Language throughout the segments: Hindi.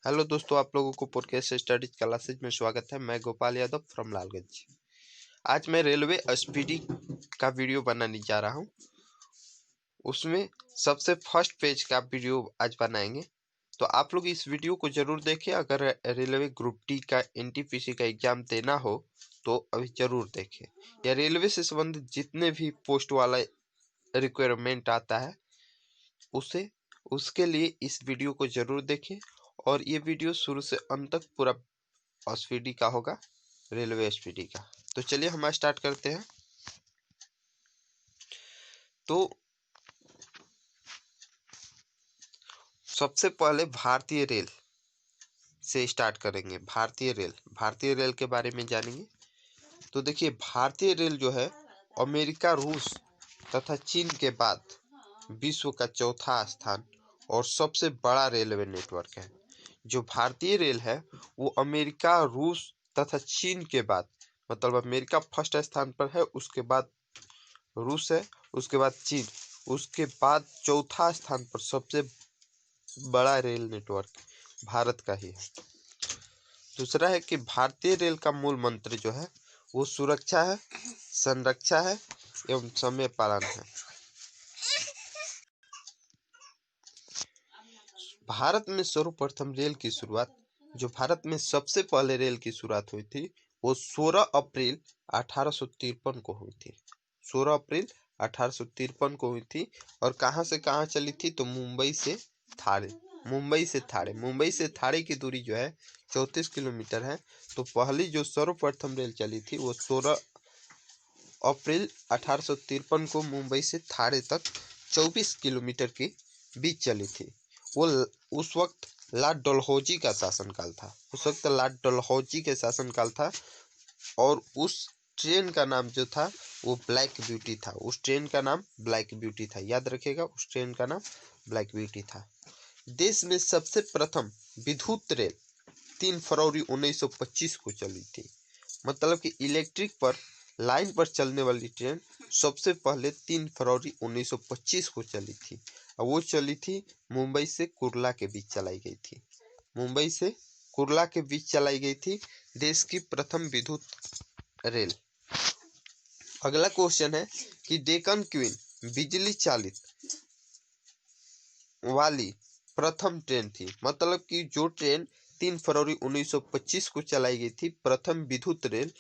हेलो दोस्तों, आप लोगों को पॉडकास्ट स्टडीज क्लासेज में स्वागत है। मैं गोपाल यादव फ्रॉम लालगंज। आज मैं रेलवे एसपीडी का वीडियो बनाने जा रहा हूं। उसमें सबसे फर्स्ट पेज का वीडियो आज बनाएंगे, तो आप लोग इस वीडियो को जरूर देखें। अगर रेलवे ग्रुप डी का एनटीपीसी का एग्जाम देना हो तो अभी जरूर देखें। या रेलवे से संबंधित जितने भी पोस्ट वाला रिक्वायरमेंट आता है उसे उसके लिए इस वीडियो को जरूर देखें। और ये वीडियो शुरू से अंत तक पूरा एसपीडी का होगा, रेलवे एसपीडी का। तो चलिए हम स्टार्ट करते हैं। तो सबसे पहले भारतीय रेल से स्टार्ट करेंगे। भारतीय रेल के बारे में जानेंगे। तो देखिए, भारतीय रेल जो है अमेरिका, रूस तथा चीन के बाद विश्व का चौथा स्थान और सबसे बड़ा रेलवे नेटवर्क है। जो भारतीय रेल है वो अमेरिका, रूस तथा चीन के बाद, मतलब अमेरिका फर्स्ट स्थान पर है, उसके बाद रूस है, उसके बाद चीन, उसके बाद चौथा स्थान पर सबसे बड़ा रेल नेटवर्क भारत का ही है। दूसरा है कि भारतीय रेल का मूल मंत्र जो है वो सुरक्षा है, संरक्षा है एवं समय पालन है। भारत में सर्वप्रथम रेल की शुरुआत, जो भारत में सबसे पहले रेल की शुरुआत हुई थी वो 16 अप्रैल 1853 को हुई थी। 16 अप्रैल 1853 को हुई थी। और कहाँ से कहाँ चली थी? तो मुंबई से थाड़े की दूरी जो है 34 किलोमीटर है। तो पहली जो सर्वप्रथम रेल चली थी वो 16 अप्रैल 1853 को मुंबई से थाड़े तक 24 किलोमीटर के बीच चली थी। वो उस वक्त लॉर्ड डलहौजी का शासनकाल था। और उस ट्रेन का नाम जो था वो ब्लैक ब्यूटी था। याद रखिएगा, उस ट्रेन का नाम ब्लैक ब्यूटी था। देश में सबसे प्रथम विद्युत रेल 3 फरवरी 1925 को चली थी। मतलब कि इलेक्ट्रिक पर लाइन पर चलने वाली ट्रेन सबसे पहले 3 फरवरी 1925 को चली थी। और वो चली थी मुंबई से कुर्ला के बीच चलाई गई थी। देश की प्रथम विद्युत रेल। अगला क्वेश्चन है कि डेक्कन क्वीन बिजली चालित वाली प्रथम ट्रेन थी। मतलब कि जो ट्रेन 3 फरवरी 1925 को चलाई गई थी, प्रथम विद्युत रेल,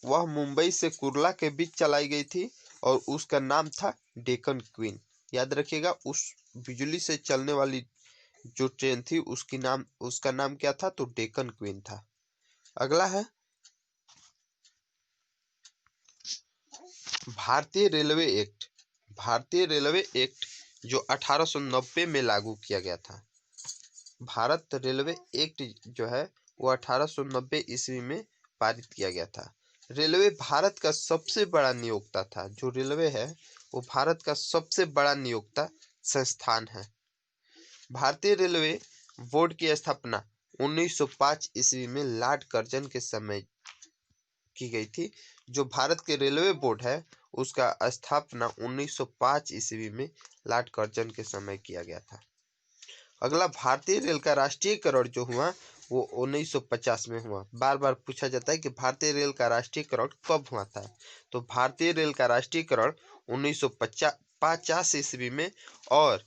वह मुंबई से कुर्ला के बीच चलाई गई थी और उसका नाम था डेक्कन क्वीन। याद रखिएगा, उस बिजली से चलने वाली जो ट्रेन थी उसका नाम क्या था? तो डेक्कन क्वीन था। अगला है भारतीय रेलवे एक्ट जो 1890 में लागू किया गया था। भारत रेलवे एक्ट जो है वो 1890 ईस्वी में पारित किया गया था। रेलवे भारत का सबसे बड़ा नियोक्ता था। जो रेलवे है वो भारत का सबसे बड़ा नियोक्ता संस्थान है। भारतीय रेलवे बोर्ड की स्थापना 1905 ईस्वी में लॉर्ड कर्जन के समय की गई थी। जो भारत के रेलवे बोर्ड है उसका स्थापना 1905 ईस्वी में लॉर्ड कर्जन के समय किया गया था। अगला, भारतीय रेल का राष्ट्रीयकरण जो हुआ वो 1950 में हुआ। बार बार पूछा जाता है कि भारतीय रेल का राष्ट्रीयकरण कब हुआ था। तो भारतीय रेल का राष्ट्रीयकरण 1950 ईस्वी में। और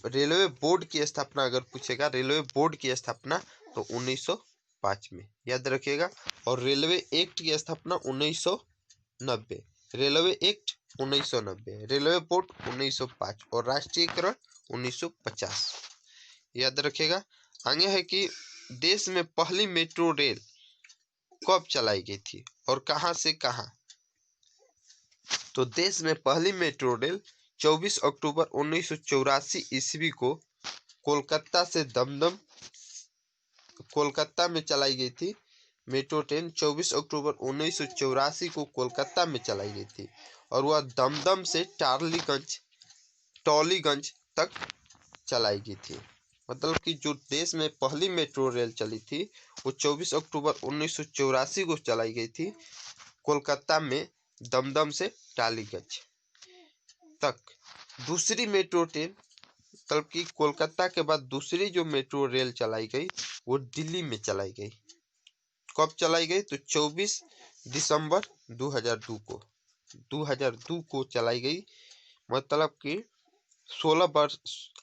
रेलवे बोर्ड की स्थापना अगर पूछेगा, रेलवे बोर्ड की स्थापना तो 1905 में, याद रखिएगा। और रेलवे एक्ट की स्थापना 1990, रेलवे एक्ट 1990, रेलवे बोर्ड 1905 और राष्ट्रीयकरण 1950, याद रखिएगा। आगे है कि देश में पहली मेट्रो रेल कब चलाई गई थी और कहां से कहां? तो देश में पहली मेट्रो रेल 24 अक्टूबर 1984 ईस्वी को कोलकाता में चलाई गई थी। मेट्रो ट्रेन 24 अक्टूबर 1984 को कोलकाता में चलाई गई थी और वह दमदम से टॉलीगंज तक चलाई गई थी। मतलब कि जो देश में पहली मेट्रो रेल चली थी वो 24 अक्टूबर 1984 को चलाई गई थी, कोलकाता में दमदम से टॉलीगंज तक। दूसरी मेट्रो ट्रेन मतलब कि कोलकाता के बाद दूसरी जो मेट्रो रेल चलाई गई वो दिल्ली में चलाई गई। कब चलाई गई? तो 24 दिसंबर 2002 को चलाई गई। मतलब कि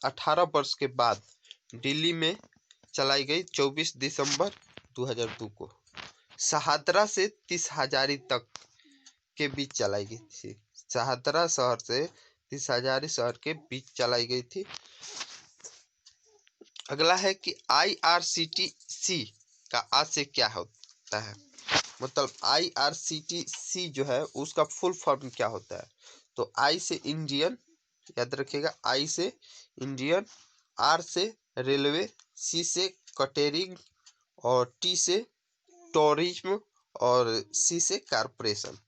18 वर्ष के बाद दिल्ली में चलाई गई 24 दिसंबर 2002 को। शहादरा से 30 हजारी तक के बीच चलाई गई थी। शहादरा शहर से 30 हजारी शहर के बीच चलाई गई थी। अगला है कि IRCTC का आज से क्या होता है? मतलब IRCTC जो है उसका फुल फॉर्म क्या होता है? तो आई से इंडियन, याद रखिएगा, आई से इंडियन, आर से रेलवे, सी से कटेरिंग और टी से टूरिज्म और सी से कारपोरेशन।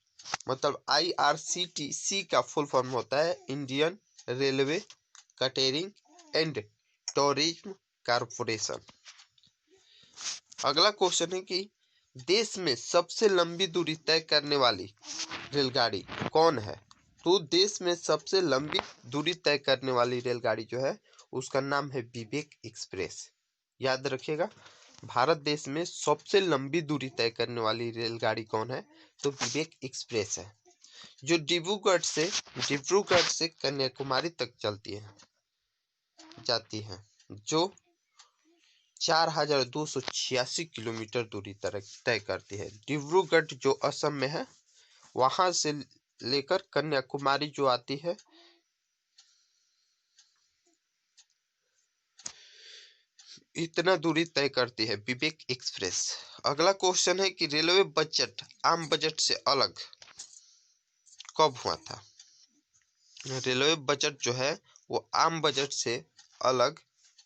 मतलब IRCTC का फुल फॉर्म होता है Indian railway catering and tourism corporation. अगला क्वेश्चन है कि देश में सबसे लंबी दूरी तय करने वाली रेलगाड़ी कौन है? तो देश में सबसे लंबी दूरी तय करने वाली रेलगाड़ी जो है उसका नाम है विवेक एक्सप्रेस। याद रखिएगा, भारत देश में सबसे लंबी दूरी तय करने वाली रेलगाड़ी कौन है? तो विवेक एक्सप्रेस है, जो डिब्रूगढ़ से कन्याकुमारी तक जाती है, जो 4286 किलोमीटर दूरी तय करती है। डिब्रूगढ़ जो असम में है, वहां से लेकर कन्याकुमारी जो आती है, इतना दूरी तय करती है विवेक एक्सप्रेस। अगला क्वेश्चन है कि रेलवे बजट आम बजट से अलग कब हुआ था? रेलवे बजट जो है वो आम बजट से अलग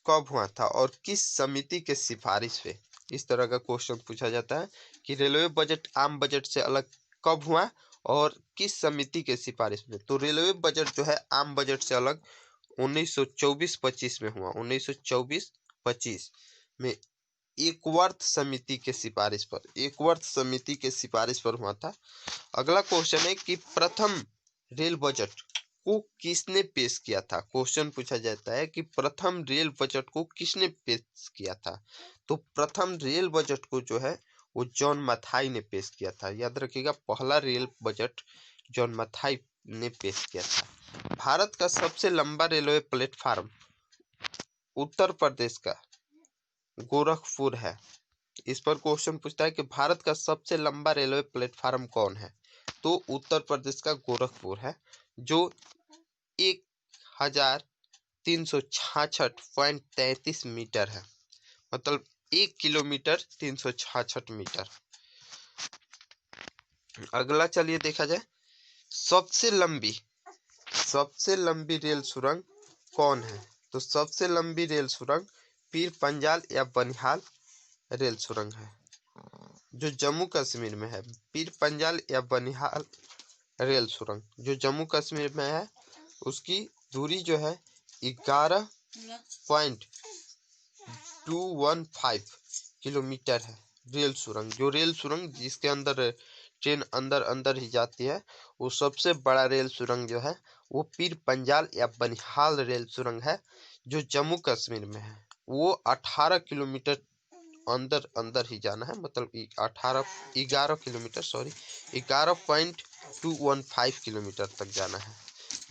कब हुआ था और किस समिति के सिफारिश पे? इस तरह का क्वेश्चन पूछा जाता है कि रेलवे बजट आम बजट से अलग कब हुआ और किस समिति के सिफारिश में? तो रेलवे बजट जो है आम बजट से अलग 1924-25 में हुआ। 1924-25 में एकवर्थ समिति के सिफारिश पर हुआ था। अगला क्वेश्चन है कि प्रथम रेल बजट को किसने पेश किया था? क्वेश्चन पूछा जाता है कि प्रथम रेल बजट को किसने पेश किया था? तो प्रथम रेल बजट को जो है वो जॉन मथाई ने पेश किया था। याद रखिएगा, पहला रेल बजट जॉन मथाई ने पेश किया था। भारत का सबसे लंबा रेलवे प्लेटफार्म उत्तर प्रदेश का गोरखपुर है। इस पर क्वेश्चन पूछता है कि भारत का सबसे लंबा रेलवे प्लेटफार्म कौन है? तो उत्तर प्रदेश का गोरखपुर है, जो 1366.33 मीटर है। मतलब 1 किलोमीटर 366 मीटर। अगला चलिए देखा जाए, सबसे लंबी रेल सुरंग कौन है? तो सबसे लंबी रेल सुरंग पीर पंजाल या बनिहाल रेल सुरंग है, जो जम्मू कश्मीर में है। पीर पंजाल या बनिहाल रेल सुरंग जो जम्मू कश्मीर में है, उसकी दूरी जो है 11.215 किलोमीटर है। रेल सुरंग जिसके अंदर ट्रेन अंदर ही जाती है, वो सबसे बड़ा रेल सुरंग जो है वो पीर पंजाल या बनिहाल रेल सुरंग है, जो जम्मू कश्मीर में है। वो 18 किलोमीटर अंदर ही जाना है। मतलब 11.215 किलोमीटर तक जाना है।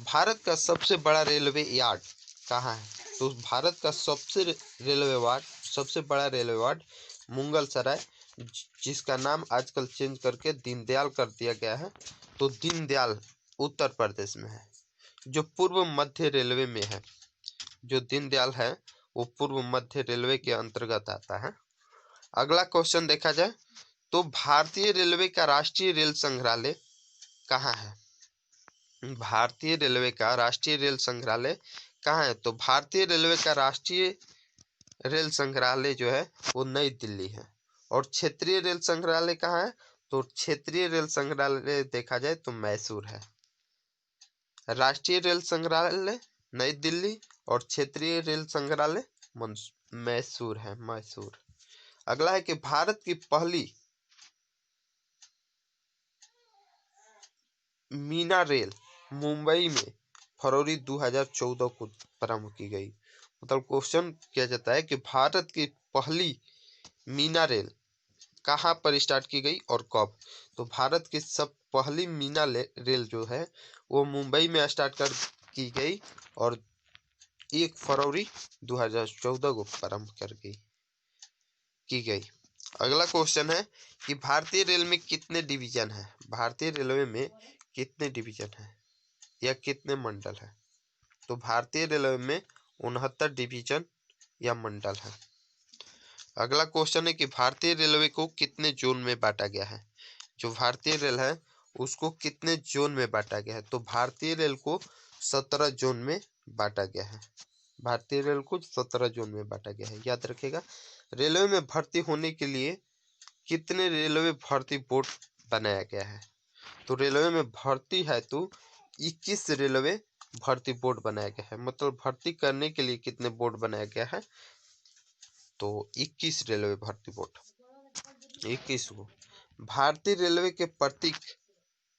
भारत का सबसे बड़ा रेलवे यार्ड कहाँ है? तो भारत का सबसे बड़ा रेलवे यार्ड मुगलसराय, जिसका नाम आजकल चेंज करके दीनदयाल कर दिया गया है। तो दीनदयाल उत्तर प्रदेश में है, जो पूर्व मध्य रेलवे में है। जो दीनदयाल है वो पूर्व मध्य रेलवे के अंतर्गत आता है। अगला क्वेश्चन देखा जाए, तो भारतीय रेलवे का राष्ट्रीय रेल संग्रहालय कहाँ है? भारतीय रेलवे का राष्ट्रीय रेल संग्रहालय कहाँ है? तो भारतीय रेलवे का राष्ट्रीय रेल संग्रहालय जो है वो नई दिल्ली है। और क्षेत्रीय रेल संग्रहालय कहाँ है? तो क्षेत्रीय रेल संग्रहालय देखा जाए तो मैसूर है। राष्ट्रीय रेल संग्रहालय नई दिल्ली और क्षेत्रीय रेल संग्रहालय मैसूर है, मैसूर। अगला है कि भारत की पहली मीना रेल मुंबई में फरवरी 2014 को प्रारंभ की गई। मतलब क्वेश्चन किया जाता है कि भारत की पहली मीना रेल कहाँ पर स्टार्ट की गई और कब। तो भारत की सब पहली मीना रेल जो है वो मुंबई में स्टार्ट कर की गई और 1 फरवरी 2014 को प्रारंभ कर गई की गई। अगला क्वेश्चन है कि भारतीय रेल में कितने डिवीजन है। भारतीय रेलवे में कितने डिवीजन है या कितने मंडल है। तो भारतीय रेलवे में 69 डिवीजन या मंडल है। अगला क्वेश्चन है कि भारतीय रेलवे को कितने जोन में बांटा गया है। जो भारतीय रेल है उसको कितने जोन में बांटा गया है। तो भारतीय रेल को 17 जोन में बांटा गया है। भारतीय रेल को 17 जोन में बांटा गया है, याद रखिएगा। रेलवे में भर्ती होने के लिए कितने रेलवे भर्ती बोर्ड बनाया गया है। तो रेलवे में भर्ती है तो 21 रेलवे भर्ती बोर्ड बनाया गया है। मतलब भर्ती करने के लिए कितने बोर्ड बनाया गया है। तो 21 रेलवे भर्ती बोर्ड, 21 को। भारतीय रेलवे के प्रतीक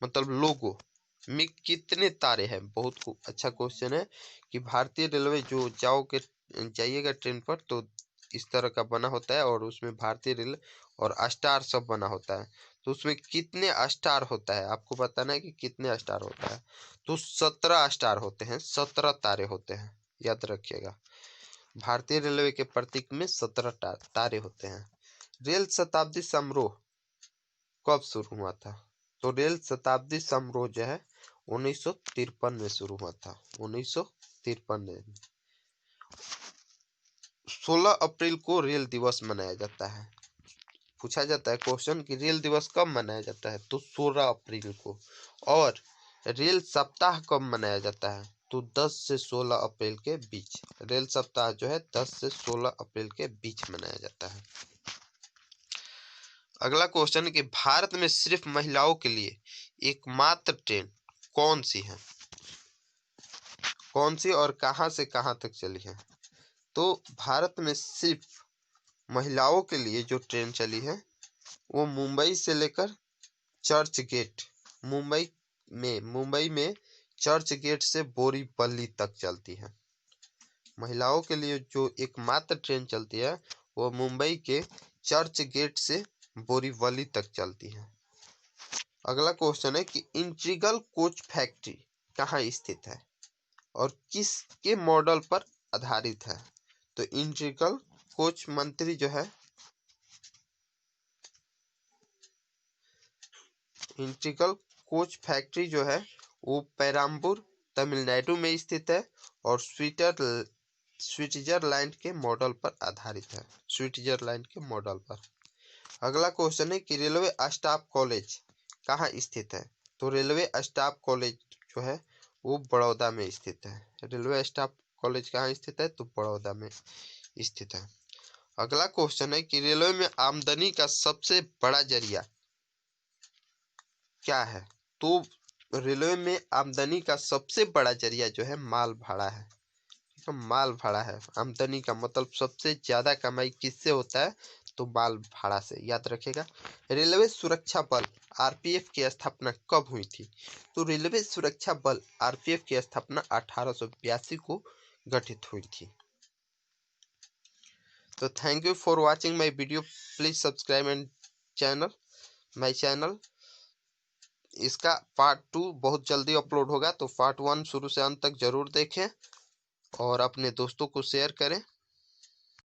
मतलब लोगो में कितने तारे हैं। बहुत अच्छा क्वेश्चन है कि भारतीय रेलवे जो जाइएगा ट्रेन पर तो इस तरह का बना होता है और उसमें भारतीय रेल और स्टार सब बना होता है। तो उसमें कितने स्टार होता है आपको बताना है कि कितने स्टार होता है। तो 17 स्टार होते हैं, 17 तारे होते हैं, याद रखिएगा। भारतीय रेलवे के प्रतीक में 17 तारे होते हैं। रेल शताब्दी समारोह कब शुरू हुआ था। तो रेल शताब्दी समारोह जो है 1953 में शुरू हुआ था। 1953 में 16 अप्रैल को रेल दिवस मनाया जाता है। पूछा जाता है क्वेश्चन कि रेल दिवस कब मनाया जाता है। तो 16 अप्रैल को। और रेल सप्ताह कब मनाया जाता है। तो 10 से 16 अप्रैल के बीच। रेल सप्ताह जो है 10 से 16 अप्रैल के बीच मनाया जाता है। अगला क्वेश्चन है कि भारत में सिर्फ महिलाओं के लिए एकमात्र ट्रेन कौन सी है। कौन सी और कहां से कहां तक चली है। तो भारत में सिर्फ महिलाओं के लिए जो ट्रेन चली है वो मुंबई से लेकर चर्च गेट, मुंबई में चर्च गेट से बोरीवली तक चलती है। महिलाओं के लिए जो एकमात्र ट्रेन चलती है वो मुंबई के चर्च गेट से बोरीवली तक चलती है। अगला क्वेश्चन है कि इंटीग्रल कोच फैक्ट्री कहाँ स्थित है और किसके मॉडल पर आधारित है। तो इंटीग्रल कोच मंत्री जो है इंटीग्रल कोच फैक्ट्री जो है वो पेराम्बूर तमिलनाडु में स्थित है और स्विट्जरलैंड के मॉडल पर आधारित है। स्विट्जरलैंड के मॉडल पर। अगला क्वेश्चन है कि रेलवे स्टाफ कॉलेज कहाँ स्थित है। तो रेलवे स्टाफ कॉलेज जो है वो बड़ौदा में स्थित है। रेलवे स्टाफ कॉलेज कहाँ स्थित है। तो बड़ौदा में स्थित है। अगला क्वेश्चन है कि रेलवे में आमदनी का सबसे बड़ा जरिया क्या है। तो रेलवे में आमदनी का सबसे बड़ा जरिया जो है माल भाड़ा है। तो माल भाड़ा है। आमदनी का मतलब सबसे ज्यादा कमाई किससे होता है। तो माल भाड़ा से, याद रखेगा। रेलवे सुरक्षा बल आरपीएफ की स्थापना कब हुई थी। तो रेलवे सुरक्षा बल आरपीएफ की स्थापना 1882 को गठित हुई थी। तो thank you for watching my video. Please subscribe and my channel. इसका पार्ट 2 बहुत जल्दी अपलोड होगा। तो पार्ट 1 शुरू से अंत तक जरूर देखें और अपने दोस्तों को शेयर करें।